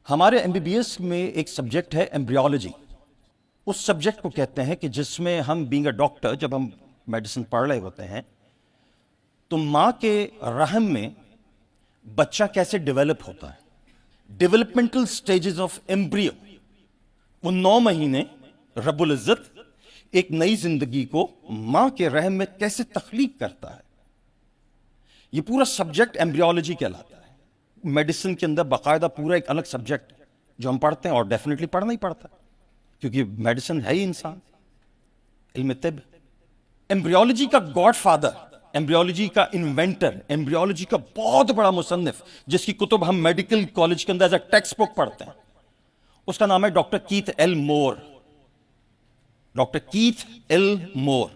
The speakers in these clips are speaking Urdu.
ہمارے ایم بی بی ایس میں ایک سبجیکٹ ہے ایمبریولوجی. اس سبجیکٹ کو کہتے ہیں کہ جس میں ہم بینگ اے ڈاکٹر جب ہم میڈیسن پڑھ رہے ہوتے ہیں تو ماں کے رحم میں بچہ کیسے ڈیولپ ہوتا ہے. ڈیولپمنٹل سٹیجز آف ایمبریو، وہ 9 مہینے رب العزت ایک نئی زندگی کو ماں کے رحم میں کیسے تخلیق کرتا ہے. یہ پورا سبجیکٹ ایمبریولوجی کہلاتا ہے. میڈیسن کے اندر باقاعدہ پورا ایک الگ سبجیکٹ جو ہم پڑھتے ہیں، اور ڈیفینیٹلی پڑھنا ہی پڑتا ہے کیونکہ میڈیسن ہے ہی انسان، علم طب. ایمبریولوجی کا گاڈ فادر، ایمبریولوجی کا انوینٹر، ایمبریولوجی کا بہت بڑا مصنف جس کی کتب ہم میڈیکل کالج کے اندر ایز اے ٹیکسٹ بک پڑھتے ہیں، اس کا نام ہے ڈاکٹر کیتھ ایل مور. ڈاکٹر کیتھ ایل مور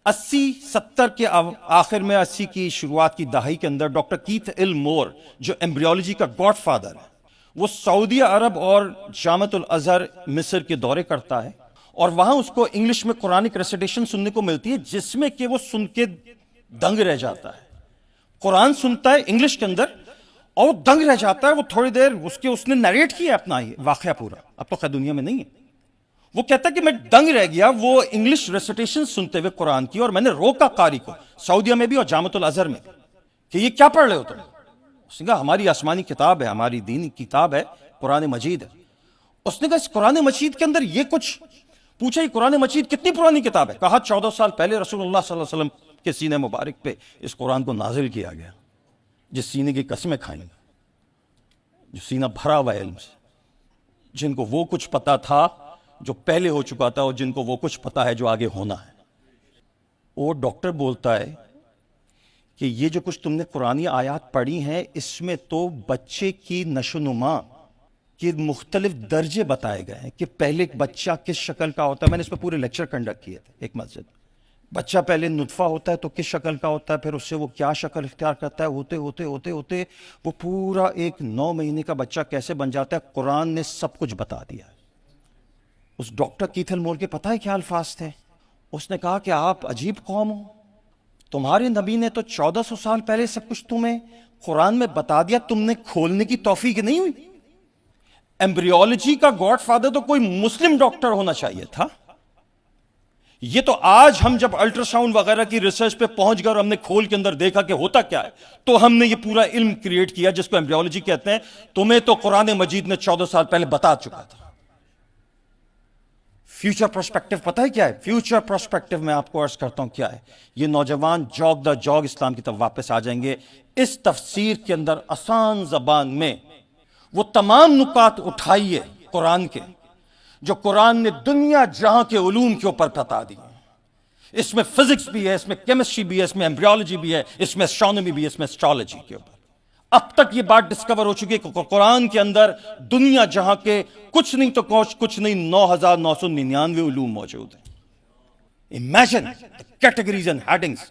80-70 کے آخر میں، 80 کی شروعات کی دہائی کے اندر ڈاکٹر کیتھ ایل مور جو ایمبریولوجی کا گاڈ فادر ہے، وہ سعودی عرب اور جامعۃ الازہر مصر کے دورے کرتا ہے، اور وہاں اس کو انگلش میں قرآنک ریسیٹیشن سننے کو ملتی ہے جس میں کہ وہ سن کے دنگ رہ جاتا ہے. قرآن سنتا ہے انگلش کے اندر اور وہ دنگ رہ جاتا ہے. وہ تھوڑی دیر اس نے نیریٹ کیا اپنا یہ واقعہ پورا، اب تو خیر دنیا میں نہیں ہے. وہ کہتا ہے کہ میں دنگ رہ گیا وہ انگلش ریسیٹیشن سنتے ہوئے قرآن کی، اور میں نے روکا قاری کو سعودیہ میں بھی اور جامعۃ الازہر میں کہ یہ کیا پڑھ رہے ہو تم. اس نے کہا ہماری آسمانی کتاب ہے، ہماری دینی کتاب ہے، قرآن مجید ہے. اس نے کہا اس قرآن مجید کے اندر یہ کچھ پوچھا، یہ قرآن مجید کتنی پرانی کتاب ہے؟ کہا 14 سال پہلے رسول اللہ صلی اللہ علیہ وسلم کے سینے مبارک پہ اس قرآن کو نازل کیا گیا. جس سینے کی قسمیں کھائیں گے، جو سینہ بھرا ہوا علم سے، جن کو وہ کچھ پتا تھا جو پہلے ہو چکا تھا، اور جن کو وہ کچھ پتا ہے جو آگے ہونا ہے. وہ ڈاکٹر بولتا ہے کہ یہ جو کچھ تم نے قرآنی آیات پڑھی ہیں اس میں تو بچے کی نشو و نما کے مختلف درجے بتائے گئے ہیں کہ پہلے ایک بچہ کس شکل کا ہوتا ہے. میں نے اس پہ پورے لیکچر کنڈکٹ کیے تھے ایک مسجد. بچہ پہلے نطفہ ہوتا ہے تو کس شکل کا ہوتا ہے، پھر اس سے وہ کیا شکل اختیار کرتا ہے، ہوتے ہوتے ہوتے ہوتے وہ پورا ایک 9 مہینے کا بچہ کیسے بن جاتا ہے. قرآن نے سب کچھ بتا دیا ہے. اس ڈاکٹر کیتھ ایل مور کے پتہ ہے کیا الفاظ تھے؟ اس نے کہا کہ آپ عجیب قوم ہو، تمہارے نبی نے تو 1400 سال پہلے سب کچھ تمہیں قرآن میں بتا دیا، تم نے کھولنے کی توفیق نہیں ہوئی. ایمبریولوجی کا گاڈ فادر تو کوئی مسلم ڈاکٹر ہونا چاہیے تھا. یہ تو آج ہم جب الٹرا ساؤنڈ وغیرہ کی ریسرچ پہ پہنچ گئے اور ہم نے کھول کے اندر دیکھا کہ ہوتا کیا ہے، تو ہم نے یہ پورا علم کریٹ کیا جس کو ایمبریولوجی کہتے ہیں. تمہیں تو قرآن مجید نے 14 سال پہلے بتا چکا تھا. فیوچر پرسپیکٹو پتہ ہے کیا ہے؟ فیوچر پرسپیکٹو میں آپ کو عرض کرتا ہوں کیا ہے. یہ نوجوان جوگ دا جوگ اسلام کی طرف واپس آ جائیں گے. اس تفسیر کے اندر آسان زبان میں وہ تمام نکات اٹھائیے قرآن کے جو قرآن نے دنیا جہاں کے علوم کے اوپر بتا دی. اس میں فزکس بھی ہے، اس میں کیمسٹری بھی ہے، اس میں ایمبریولوجی بھی ہے، اس میں اسٹرانومی بھی ہے، اس میں اسٹرالوجی کے اوپر. اب تک یہ بات ڈسکور ہو چکی ہے کہ قرآن کے اندر دنیا جہاں کے کچھ نہیں تو کچھ نہیں 9999 علوم موجود ہیں. Imagine categories and headings.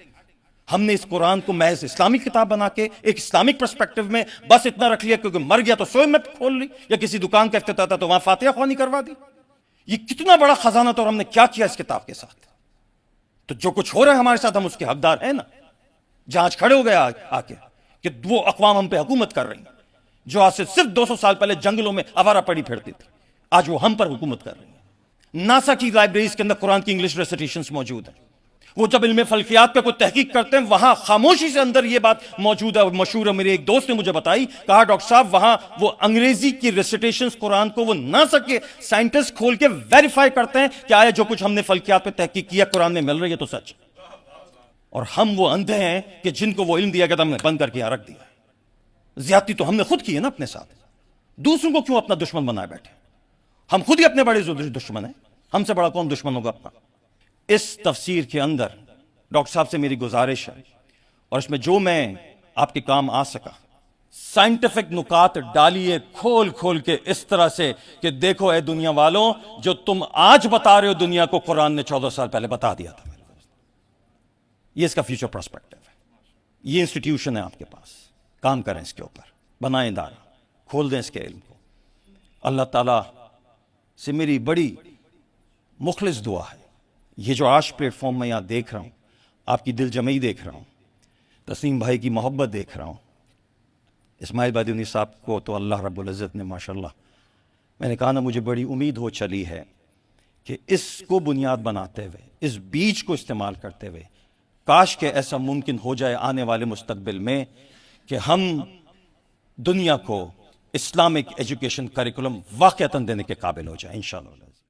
ہم نے اس قرآن کو محض اسلامی کتاب بنا کے ایک اسلامک پرسپیکٹو میں بس اتنا رکھ لیا کیونکہ مر گیا تو سوئے میں کھول لی، یا کسی دکان کا افتتاح تھا تو وہاں فاتحہ خوانی کروا دی. یہ کتنا بڑا خزانہ تھا اور ہم نے کیا کیا اس کتاب کے ساتھ. تو جو کچھ ہو رہا ہے ہمارے ساتھ ہم اس کے حقدار ہیں نا. جہاں آج کھڑے ہو گئے آ کے کہ وہ اقوام ہم پہ حکومت کر رہی ہیں جو آج سے صرف 200 سال پہلے جنگلوں میں آوارہ پڑی پھرتی تھی، آج وہ ہم پر حکومت کر رہی ہیں. ناسا کی لائبریریز کے اندر قرآن کی انگلش ریسیٹیشنز موجود ہیں. وہ جب علم فلکیات پہ کوئی تحقیق کرتے ہیں وہاں خاموشی سے اندر یہ بات موجود ہے. مشہور ہے، میرے ایک دوست نے مجھے بتائی، کہا ڈاکٹر صاحب وہاں وہ انگریزی کی ریسیٹیشنز قرآن کو وہ ناسا کے سائنٹسٹ کھول کے ویریفائی کرتے ہیں کہ آیا جو کچھ ہم نے فلکیات پہ تحقیق کیا قرآن میں مل رہی ہے تو سچ. اور ہم وہ اندھے ہیں کہ جن کو وہ علم دیا گیا تھا ہم نے بند کر کے یہاں رکھ دیا. زیادتی تو ہم نے خود کی ہے نا اپنے ساتھ. دوسروں کو کیوں اپنا دشمن بنائے بیٹھے؟ ہم خود ہی اپنے بڑے دشمن ہیں. ہم سے بڑا کون دشمن ہوگا اپنا؟ اس تفسیر کے اندر ڈاکٹر صاحب سے میری گزارش ہے، اور اس میں جو میں آپ کے کام آ سکا، سائنٹیفک نکات ڈالیے کھول کھول کے اس طرح سے کہ دیکھو اے دنیا والوں، جو تم آج بتا رہے ہو دنیا کو قرآن نے 14 سال پہلے بتا دیا تھا. یہ اس کا فیوچر پرسپیکٹو ہے. یہ انسٹیٹیوشن ہے آپ کے پاس، کام کریں اس کے اوپر، بنائیں ادارہ، کھول دیں اس کے علم کو. اللہ تعالیٰ سے میری بڑی مخلص دعا ہے، یہ جو آج پلیٹ فارم میں یہاں دیکھ رہا ہوں، آپ کی دل جمعی دیکھ رہا ہوں، تسلیم بھائی کی محبت دیکھ رہا ہوں، اسماعیل بادونی صاحب کو تو اللہ رب العزت نے ماشاءاللہ، میں نے کہا نا مجھے بڑی امید ہو چلی ہے کہ اس کو بنیاد بناتے ہوئے، اس بیج کو استعمال کرتے ہوئے، کاش کہ ایسا ممکن ہو جائے آنے والے مستقبل میں کہ ہم دنیا کو اسلامک ایجوکیشن کریکولم واقعتاً دینے کے قابل ہو جائیں انشاءاللہ۔